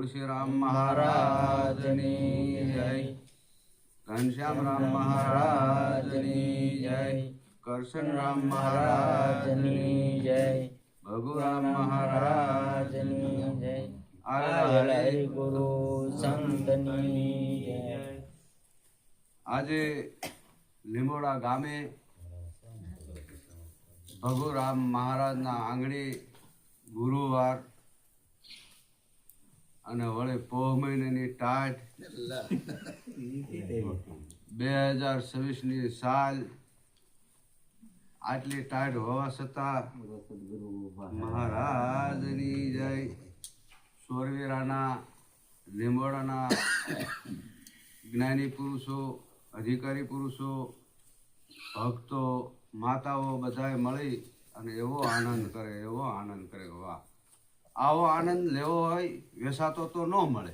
तुलसीराम महाराजनी जय, घनश्याम राम महाराजनी जय, करशन राम महाराजनी जय, भगुराम महाराजनी जय, आलय गुरु संतनी जय। આજે લીંબોડા ગામે ભગુરામ મહારાજના આંગણે ગુરુવાર અને વળી પોહ મહિનાની ટાઢ 2026ની સાલ આટલી ટાઢ હોવા છતાં મહારાજની જય। સોરવીરાના લીંબોડાના જ્ઞાની પુરુષો, અધિકારી પુરુષો, ભક્તો, માતાઓ બધાએ મળી અને એવો આનંદ કરે વાહ। આવો આનંદ લેવો હોય વેસાતો તો ન મળે,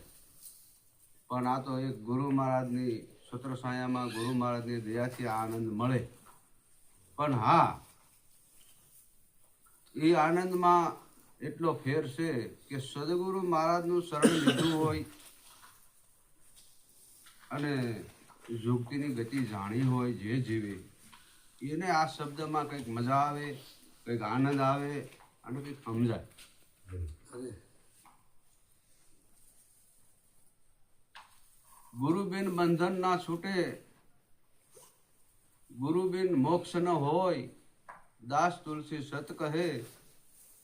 પણ આ તો એક ગુરુ મહારાજની છત્રછાયામાં ગુરુ મહારાજની દયાથી આ આનંદ મળે। પણ હા, એ આનંદમાં એટલો ફેર છે કે સદગુરુ મહારાજનું શરણ લીધું હોય અને યુક્તિની ગતિ જાણી હોય જે જીવે એને આ શબ્દમાં કંઈક મજા આવે, કંઈક આનંદ આવે અને કંઈક સમજાય। ગુરુબિન બંધન ના છૂટે, ગુરુબિન મોક્ષ ન હોય, દાસ તુલસી સત કહે,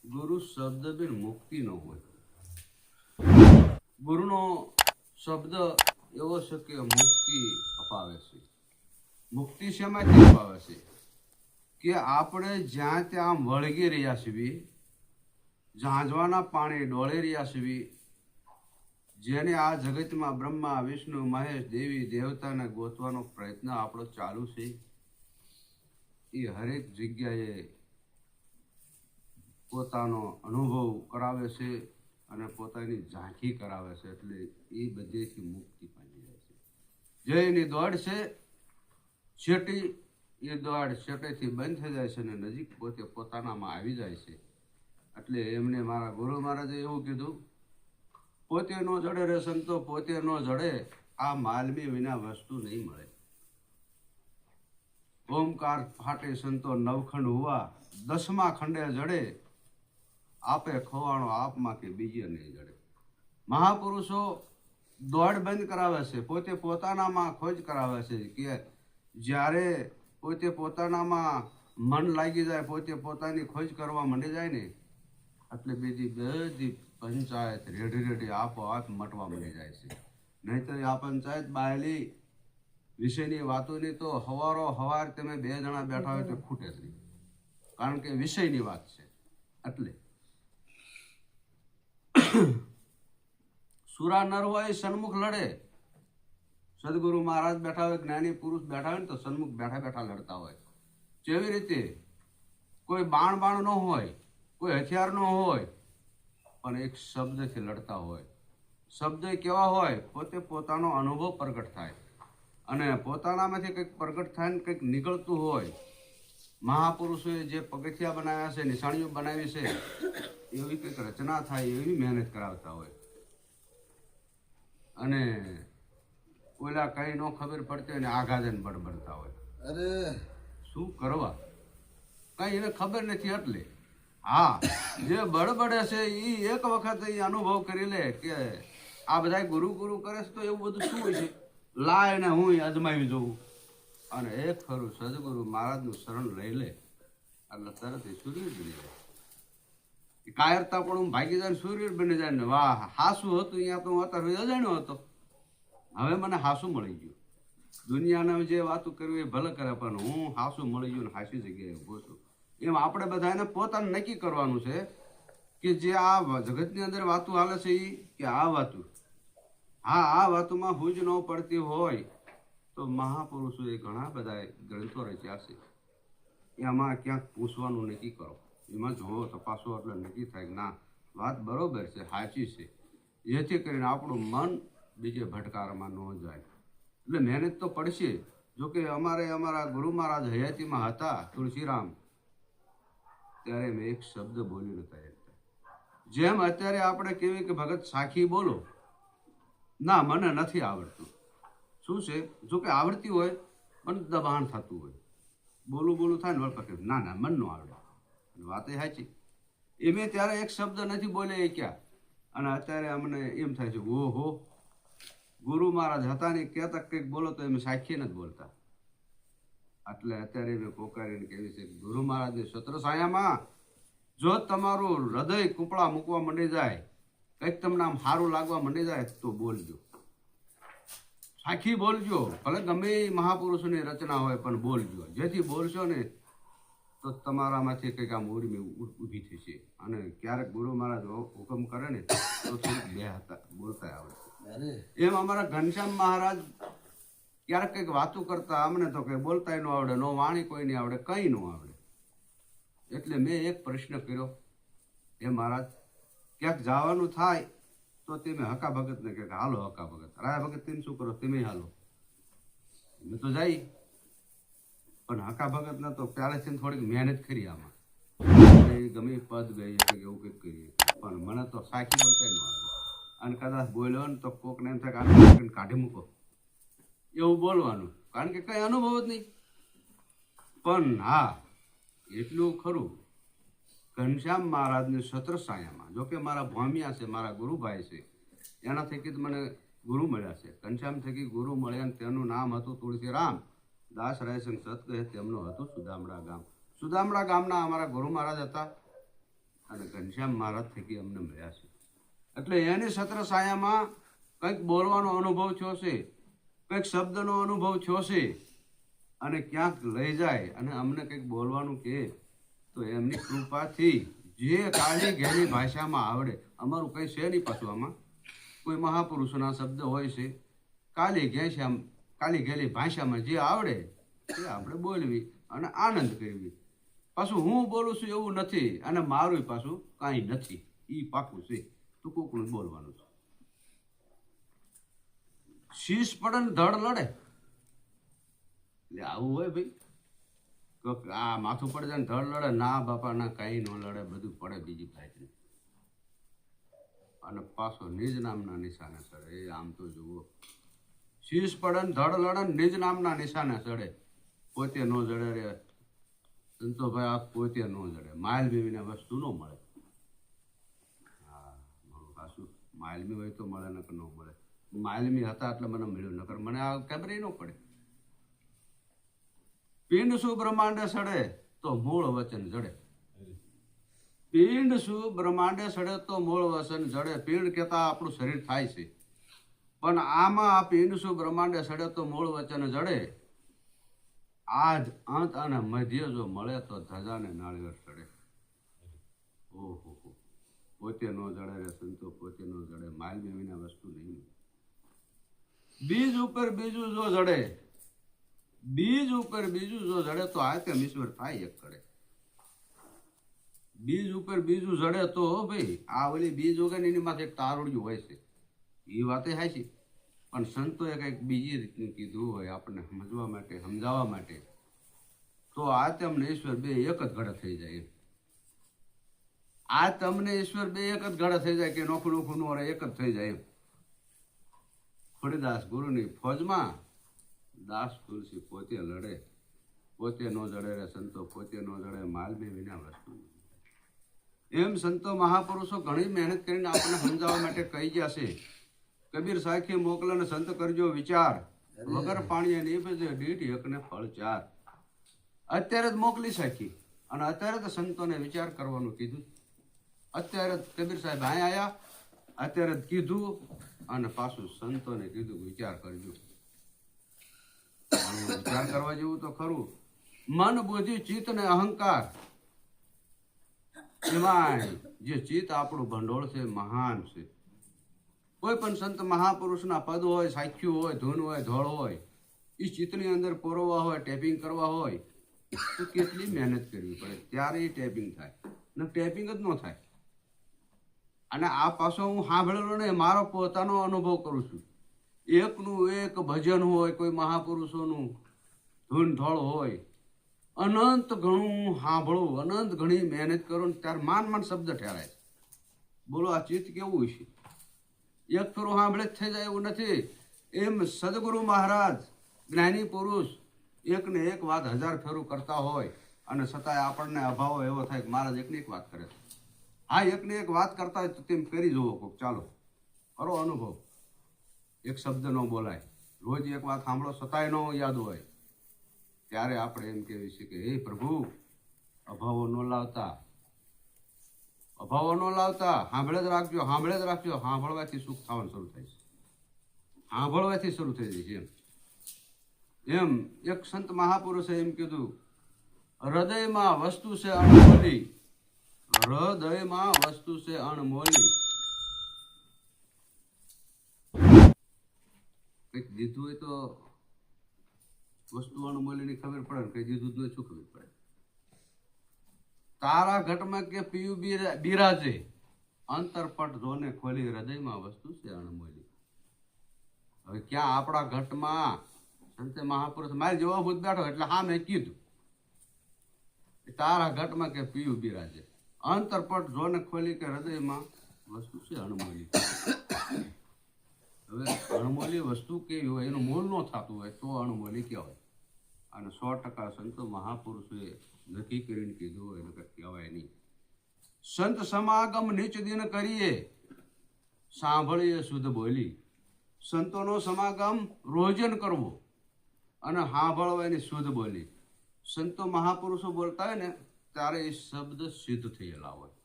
ગુરુ શબ્દ બિન મુક્તિ ન હોય। ગુરુનો શબ્દ એવો છે કે મુક્તિ અપાવે છે। મુક્તિ શેમાંથી અપાવે છે કે આપણે જ્યાં ત્યાં વળગી રહ્યા છીએ, ઝાંઝવાના પાણી ડોળી રહ્યા છીએ, જેને આ જગતમાં બ્રહ્મા વિષ્ણુ મહેશ દેવી દેવતાને ગોતવાનો પ્રયત્ન આપણો ચાલુ છે, એ હરેક જગ્યાએ પોતાનો અનુભવ કરાવે છે અને પોતાની ઝાંખી કરાવે છે, એટલે એ બધેથી મુક્તિ પામી જાય છે। જે એની દોડ છે છેટી, એ દોડ છેટેથી બંધ થઈ જાય છે અને નજીક પોતે પોતાનામાં આવી જાય છે। એટલે એમને મારા ગુરુ મહારાજે એવું કીધું, પોતે નો જડે રે સંતો, પોતે નો જડે, આ માલમી વિના વસ્તુ નહીં મળે। ઓમકાર ફાટે સંતો નવખંડ હુવા, 10મા ખંડે જડે, આપે ખોવાણો આપમાં કે બીજે નહીં જડે। મહાપુરુષો દોડ બંધ કરાવે છે, પોતે પોતાનામાં ખોજ કરાવે છે કે જ્યારે પોતે પોતાનામાં મન લાગી જાય, પોતે પોતાની ખોજ કરવા માંડી જાય ને, એટલે બધી પંચાયત રેડી આપોઆપ મટવા મળી જાય છે। નહીં તો આ પંચાયત બાયલી વિષયની વાતોની તો હવાર તમે 2 જણા બેઠા હોય તો ખૂટે જ નહીં, કારણ કે વિષયની વાત છે। એટલે સુરા નર હોય સન્મુખ લડે, સદગુરુ મહારાજ બેઠા હોય, જ્ઞાની પુરુષ બેઠા હોય ને તો સન્મુખ બેઠા બેઠા લડતા હોય। જેવી રીતે કોઈ બાણ ન હોય, કોઈ હથિયાર ન હોય, પણ એક શબ્દથી લડતા હોય। શબ્દ કેવા હોય? પોતે પોતાનો અનુભવ પ્રગટ થાય અને પોતાનામાંથી કંઈક પ્રગટ થાય ને કંઈક નીકળતું હોય। મહાપુરુષોએ જે પગથિયા બનાવ્યા છે, નિશાણીઓ બનાવી છે, એવી કંઈક રચના થાય, એવી મહેનત કરાવતા હોય। અને ઓલા કઈ નો ખબર પડતી અને આઘાતને બડબડતા હોય, અરે શું કરવા, કઈ એને ખબર નથી। એટલે હા, જે બડબડે છે એ એક વખત એ અનુભવ કરી લે કે આ બધા ગુરુ ગુરુ કરે છે તો એવું બધું શું હોય છે, લાય ને હું અજમાવી જોઉં, અને એક ખરું સદગુરુ મહારાજનું શરણ લઈ લે એટલે તરત સૂર્ય બની જાય। કાયરતા પણ હું ભાગી જાય, સૂર્ય બની જાય ને વાહ હાસું હતું અહીંયા તો હું અત્યારે અજાણ્યો હતો, હવે મને હાસું મળી ગયું। દુનિયાના જે વાતો કરવી એ ભલે કરે, પણ હું હાસું મળી ગયું ને હાસી જગ્યાએ ઉભો છું। એમ આપણે બધાને પોતાને નક્કી કરવાનું છે કે જે આ જગતની અંદર વાતો હાલે છે એ કે આ વાતો, હા આ વાતોમાં હુજ ન પડતી હોય તો મહાપુરુષોએ ઘણા બધા ગ્રંથો રચ્યા છે, એમાં ક્યાંક પૂછવાનું નક્કી કરો, એમાં જોવો તપાસો એટલે નક્કી થાય કે ના વાત બરોબર છે, સાચી છે, જેથી કરીને આપણું મન બીજે ભટકારમાં ન જાય। એટલે મહેનત તો પડશે। જોકે અમારા ગુરુ મહારાજ હયાતીમાં હતા તુલસીરામ, ત્યારે મેં એક શબ્દ બોલી નતા શકતા। જેમ અત્યારે આપણે કહેવાય કે ભગત સાખી બોલો, ના, મને નથી આવડતું. શું છે, જો કે આવડતી હોય પણ દબાણ થતું હોય, બોલું થાય ને વળપાક ના ના મન નો આવડે. વાત એ સાચી. એ મેં ત્યારે એક શબ્દ નથી બોલે એ ક્યાં, અને અત્યારે અમને એમ થાય છે ઓહો, ગુરુ મહારાજ હતા ને કહેતા કંઈક બોલો તો એમ સાખી નથી બોલતા. એટલે અત્યારે મેં પોકારીને કેવી છે, ગુરુ મહારાજની છત્ર છાયામાં જો તમારું હૃદય કૂપળા મૂકવા માંડી જાય, કંઈક તમને આમ સારું લાગવા માંડી જાય તો બોલજો, સાખી બોલજો. ભલે ગમે એ મહાપુરુષોની રચના હોય પણ બોલજો. જેથી બોલશો ને તો તમારામાંથી કંઈક આમ ઉર્મી ઊભી થશે. અને ક્યારેક ગુરુ મહારાજ હુકમ કરે ને તો થોડીક બે હતા બોલતા આવડે. એમ અમારા ઘનશ્યામ મહારાજ ક્યારેક કંઈક વાતું કરતા, અમને તો કંઈ બોલતા ન આવડે, નો વાણી કોઈ નહીં આવડે, કંઈ ન આવડે. એટલે મેં એક પ્રશ્ન કર્યો, એ મહારાજ ક્યાંક જવાનું થાય તો તમે હકા ભગતને કહે કે હાલો હકા ભગત, રાયા ભગત તમે શું કરો, તમે હાલો. મેં તો જાય પણ હકા ભગત ના તો પહેલેથી થોડીક મહેનત કરી આમાં, ગમે પદ ગઈ કે એવું કંઈક કરીએ, પણ મને તો સાખી બોલતા ન આવે. અને કદાચ બોલ્યો ને તો કોકને એમ થાય કે કાઢી મૂકો એવું બોલવાનું, કારણ કે કઈ અનુભવ જ નહીં. પણ હા એટલું ખરું, ઘનશ્યામ મહારાજની છત્ર છાયામાં, જોકે મારા ભોમિયા છે, મારા ગુરુભાઈ છે, એના થકી જ મને ગુરુ મળ્યા છે. ઘનશ્યામ થકી ગુરુ મળ્યા ને તેનું નામ હતું તુલસીરામ દાસ રાયસંગ સત કહે, તેમનું હતું સુદામડા ગામ. સુદામડા ગામના અમારા ગુરુ મહારાજ હતા અને ઘનશ્યામ મહારાજ થકી અમને મળ્યા છે. એટલે એની છત્ર છાયામાં કંઈક બોલવાનો અનુભવ થયો છે, કંઈક શબ્દનો અનુભવ થયો છે, અને ક્યાંક લઈ જાય અને અમને કંઈક બોલવાનું કહે તો એમની કૃપાથી જે કાળી ઘેરી ભાષામાં આવડે, અમારું કંઈ છે નહીં પાછું આમાં, કોઈ મહાપુરુષોના શબ્દ હોય છે, કાળી ઘેલી ભાષામાં જે આવડે તે આપણે બોલવી અને આનંદ કરવી. પાછું હું બોલું છું એવું નથી, અને મારું પાછું કાંઈ નથી, એ પાકું છે, ટૂંકું બોલવાનું છે. શીશ પડે ને ધડ લડે, એટલે આવું હોય ભાઈ, આ માથું પડે જાય ને ધડ લડે, ના બાપા ના કઈ ન લડે, બધું પડે બીજી ભાઈ. અને પાછો નિજ નામના નિશાને ચડે. એ આમ તો જુઓ, શીશ પડે ને ધડ લડે ને નિજ નામના નિશાને ચડે. પોતે નો જડે રે સંતો ભાઈ, આ પોતે નો જડે, માઇલ બેવીને વસ્તુ ન મળે. હા પાછું માઇલમી હોય તો મળે, નકર ન મળે. માઇલમી હતા એટલે મને મળ્યું, નકર મને આ ખબર ન પડે. પિંડ શું બ્રહ્માંડે સડે તો મૂળ વચન જડે. પિંડ શું બ્રહ્માંડે સડે તો મૂળ વચન જડે. પિંડ કહેતા આપણું શરીર થાય છે, પણ આમાં આ પિંડ શું બ્રહ્માંડે સડે તો મૂળ વચન જડે. આજ અંત અને મધ્ય જો મળે તો ધજાને નાળિયેર સડે. ઓહો, પોતે નો જડે રે સંતો, પોતે નો જડે, માઇલ મેવીના વસ્તુ નહીં. બીજ ઉપર બીજું જો જડે, બીજ ઉપર બીજું જો જડે તો આ તેમ ઈશ્વર થાય એક કડે. બીજ ઉપર બીજું જડે તો ભાઈ આ ઓલી બીજ ઉગે ને એની માથે એક તારોડિયું હોય છે, એ વાતે હાચી. પણ સંતોએ કંઈક બીજી રીતનું કીધું હોય આપણને સમજવા માટે, સમજાવવા માટે, તો આ તમને ઈશ્વર બે એક જ ઘડે થઈ જાય. આ તમને ઈશ્વર બે એક જ ઘડે થઈ જાય, કે નોખું નોખું નો એક જ થઈ જાય. ખોડીદાસ ગુરુની ફોજમાં દાસ તુલસી પોતે લડે, પોતે નો જડે રે સંતો, પોતે નો જડે, માલબી વિના વસ્તુ. એમ સંતો મહાપુરુષો ઘણી મહેનત કરીને આપણને સમજાવવા માટે કહી ગયા છે. કબીર સાખી મોકલે ને સંત કરજો વિચાર, વગર પાણીએ નીપજે દીઠ એકને ફળ ચાર. અત્યારે જ મોકલી સાખી, અને અત્યારે તો સંતોને વિચાર કરવાનું કીધું. અત્યારે કબીર સાહેબ અહીંયા આવ્યા, અત્યારે જ કીધું, અને પાછું સંતોને કીધું વિચાર કરજો. વિચાર કરવા જેવું તો ખરું. મન બુદ્ધિ ચિત્ત ને અહંકાર, એમાં જે ચિત્ત આપણું ભંડોળ છે મહાન છે. કોઈ પણ સંત મહાપુરુષના પદ હોય, સાખ્યું હોય, ધૂન હોય, ધોળ હોય, એ ચિત્તની અંદર પોરવા હોય, ટેપિંગ કરવા હોય તો કેટલી મહેનત કરવી પડે, ત્યારે એ ટેપિંગ થાય, ને ટેપિંગ જ ન થાય. અને આ પાછો હું સાંભળેલો ને મારો પોતાનો અનુભવ કરું છું. એકનું એક ભજન હોય, કોઈ મહાપુરુષોનું ધૂન ધોળ હોય, અનંત ઘણું સાંભળું, અનંત ઘણી મહેનત કરો ને ત્યારે માન શબ્દ ઠેરાય. બોલો આ ચિત્ત કેવું છે? એક ફેરું સાંભળે જ થઈ જાય એવું નથી. એમ સદગુરુ મહારાજ જ્ઞાની પુરુષ એકને એક વાત 1000 ફેરું કરતા હોય અને છતાંય આપણને અભાવો એવો થાય કે મહારાજ એકની એક વાત કરે છે. હા, એકની એક વાત કરતા હોય તો તેમ કરી જુઓ કોક, ચાલો કરો અનુભવ. એક શબ્દ ન બોલાય, રોજ એક વાત સાંભળો છતાંય ન યાદ હોય, ત્યારે આપણે એમ કહેવી છે કે હે પ્રભુ, અભાવો ન લાવતા, સાંભળે જ રાખજો. સાંભળવાથી સુખ થવાનું શરૂ થાય છે, સાંભળવાથી શરૂ થઈ જાય છે. એમ એક સંત મહાપુરુષે એમ કીધું, હૃદયમાં વસ્તુ છે અણમોલી, કંઈક દીધું હોય તો વસ્તુ અણમોલીની ખબર પડે ને, કંઈ દીધું જ નહીં શું ખબર પડે. તારા ઘટમાં કે પીયું બિરાજે, અંતરપટ જોને ખોલી, હૃદયમાં વસ્તુ છે અણમોલી. હવે ક્યાં આપણા ઘટમાં સંતે મહાપુરુષ મારી જેવો ભૂત બેઠો એટલે હા મેં કીધું, તારા ઘટમાં કે પીયું બિરાજે, અંતરપટ જોને ખોલી, કે હૃદયમાં વસ્તુ છે અણમોલી. હવે અણમોલી વસ્તુ કેવી હોય, એનું મૂળ ન થતું હોય તો અણમોલી કહેવાય. અને 100% સંતો મહાપુરુષોએ નક્કી કરીને કીધું હોય, નકર કહેવાય નહીં. સંત સમાગમ નીચ દિન કરીએ, સાંભળીએ શુદ્ધ બોલી. સંતોનો સમાગમ રોજન કરવો અને સાંભળવાની શુદ્ધ બોલી. સંતો મહાપુરુષો બોલતા હોય ને ત્યારે એ શબ્દ સિદ્ધ થયેલા હોય,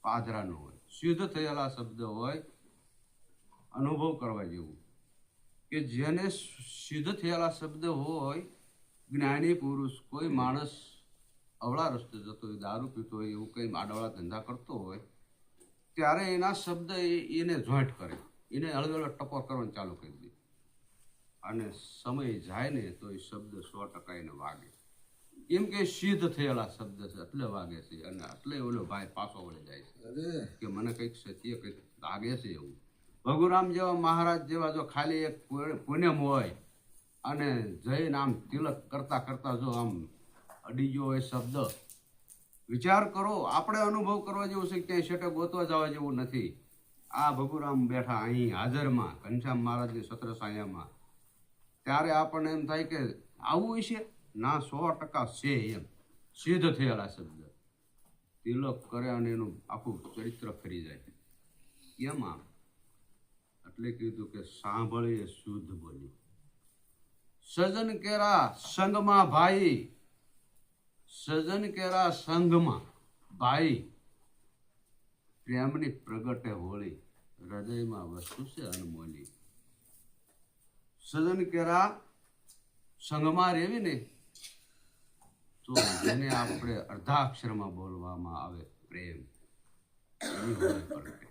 પાદરા ન હોય, સિદ્ધ થયેલા શબ્દ હોય. અનુભવ કરવા જેવું કે જેને સિદ્ધ થયેલા શબ્દ હોય, જ્ઞાની પુરુષ, કોઈ માણસ અવળા રસ્તે જતો હોય, દારૂ પીતો હોય, એવું કંઈ આડાવડા ધંધા કરતો હોય, ત્યારે એના શબ્દ એને જોઈન્ટ કરે, એને હળવેળો ટપોર કરવાનું ચાલુ કરી દે. અને સમય જાય ને તો એ શબ્દ 100% એને વાગે. એમ કે સિદ્ધ થયેલા શબ્દ છે એટલે વાગે છે, અને એટલે ઓલો ભાઈ પાછો વળી જાય છે કે મને કંઈક સત્ય કંઈક લાગે છે એવું. ભગુરામ જેવા મહારાજ જેવા જો ખાલી એક પુણ્યમ હોય અને જઈને આમ તિલક કરતા કરતા જો આમ અડી ગયો હોય શબ્દ, વિચાર કરો. આપણે અનુભવ કરવા જેવું છે, ક્યાંય શેટે ગોતવા જવા જેવું નથી. આ ભગુરામ બેઠા અહીં હાજરમાં ઘનશ્યામ મહારાજની છત્રછાયામાં, ત્યારે આપણને એમ થાય કે આવું છે ના, 100% છે. એમ સિદ્ધ થયેલા શબ્દ તિલક કરે અને એનું આખું ચરિત્ર ફરી જાય. કેમ આમ? એટલે કીધું કે સાંભળીએ શુદ્ધ બોલી. સજન કેરા સંગમાં ભાઈ, પ્રેમની પ્રગટે હોળી, હૃદયમાં વસ્તુ છે અનમોલી. સજન કેરા સંગમાં રહેવી ને તો જેને આપણે અર્ધા અક્ષરમાં બોલવામાં આવે પ્રેમ, એની હોય પ્રગટે.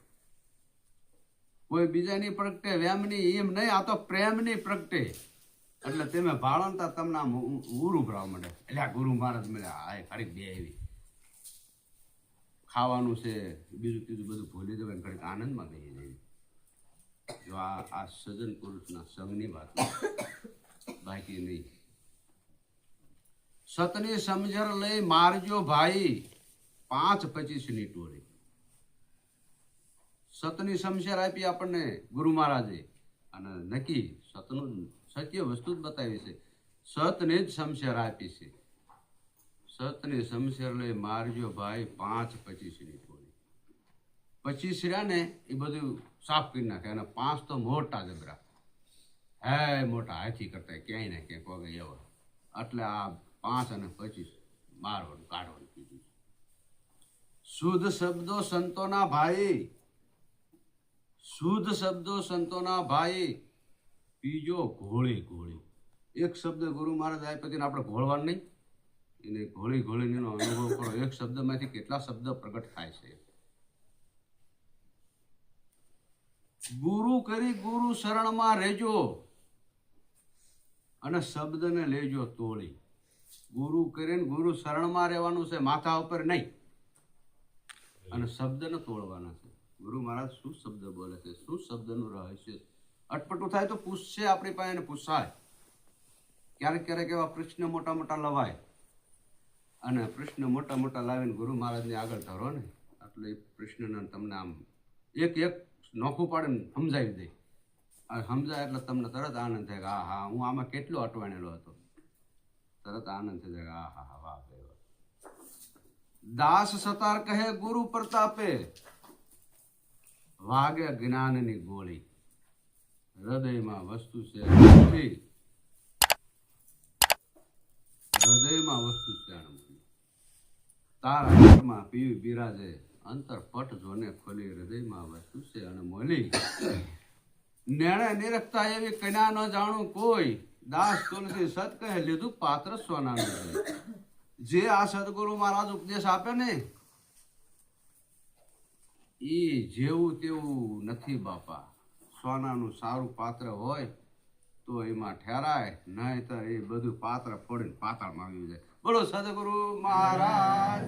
કોઈ બીજાની પ્રગટે, વેમની એમ નહીં, આ તો પ્રેમની પ્રગટે. એટલે તમે ભાળંતા તમને આમ ઉરું ભરાવા માંડે, એટલે આ ગુરુ મહારાજ મળ્યા, આ ઘડીક બે આવી ખાવાનું છે, બીજું ત્રીજું બધું ભૂલી દેવાય, ઘડીક આનંદમાં ગઈ જાય. જો આ સજન પુરુષના સંગની વાત, બાકી નહીં. સતની સમજણ લઈ મારજો ભાઈ, 5-25ની ટોળી. સતની સમજણ આપી આપણને ગુરુ મહારાજે, અને નક્કી સતનું સત્ય વસ્તુ જ બતાવી છે. સતની જ સમજણ આપી છે. સતની સમજણ લઈ મારજો ભાઈ, 5-25ની ટોળી. 25 રહ્યા ને એ બધું સાફ કરી નાખે, અને 5 તો મોટા જબરા, હે મોટા હાથી કરતા ક્યાંય ને ક્યાંક વગે એવા. એટલે આ 5 અને 25 મારવાનું કાઢવાનું કીધું. શુદ્ધ શબ્દો સંતોના ભાઈ, પીજો ઘોળી ઘોળી. એક શબ્દ ગુરુ મહારાજ આપ્યો આપણે ઘોળવાનું નહીં, એને ઘોળી ઘોળીને એનો અનુભવ કરો. એક શબ્દમાંથી કેટલા શબ્દ પ્રગટ થાય છે. ગુરુ કરી ગુરુ શરણમાં રહેજો અને શબ્દને લેજો તોડી. ગુરુ કરીને ગુરુ શરણમાં રહેવાનું છે, માથા ઉપર નહીં, અને શબ્દને તોડવાના છે. ગુરુ મહારાજ શું શબ્દ બોલે છે, શું શબ્દનું રહસ્ય. અટપટું થાય તો પૂછશે, આપણી પાસે એને પૂછાય. ક્યારેક ક્યારેક એવા પ્રશ્ન મોટા મોટા લવાય, અને પ્રશ્ન મોટા મોટા લાવીને ગુરુ મહારાજને આગળ ધરો ને, એટલે એ પ્રશ્નને તમને આમ એક એક નોખું પાડીને સમજાવી દે. અને સમજાય એટલે તમને તરત આનંદ થાય કે હા હા હું આમાં કેટલો અટવાણેલો હતો. તરત આનંદ થઈ જાય હા હા વાહ ભાઈ વાહ. દાસ સતાર કહે ગુરુ પ્રતાપે, વાગે જ્ઞાનની ગોળી, હૃદયમાં વસ્તુ છે અણમોલી, હૃદયમાં વસ્તુ છે અણમોલી. તારા ઘરમાં પીવી બિરાજે, અંતર પટ જોને ખોલી, હૃદયમાં વસ્તુ છે અણમોલી. નેણે નિરખતા એવી કન્યા ન જાણું કોઈ, દાસ તુલસી સત કહે લીધું પાત્ર સોનાનું છે. જે આ સદગુરુ મહારાજ ઉપદેશ આપે ને એ જેવું તેવું નથી બાપા. સોનાનું સારું પાત્ર હોય તો એમાં ઠેરાય, નહીં તો એ બધું પાત્ર ફોડીને પાતાળમાં આવી જાય. બોલો સદગુરુ મહારાજ.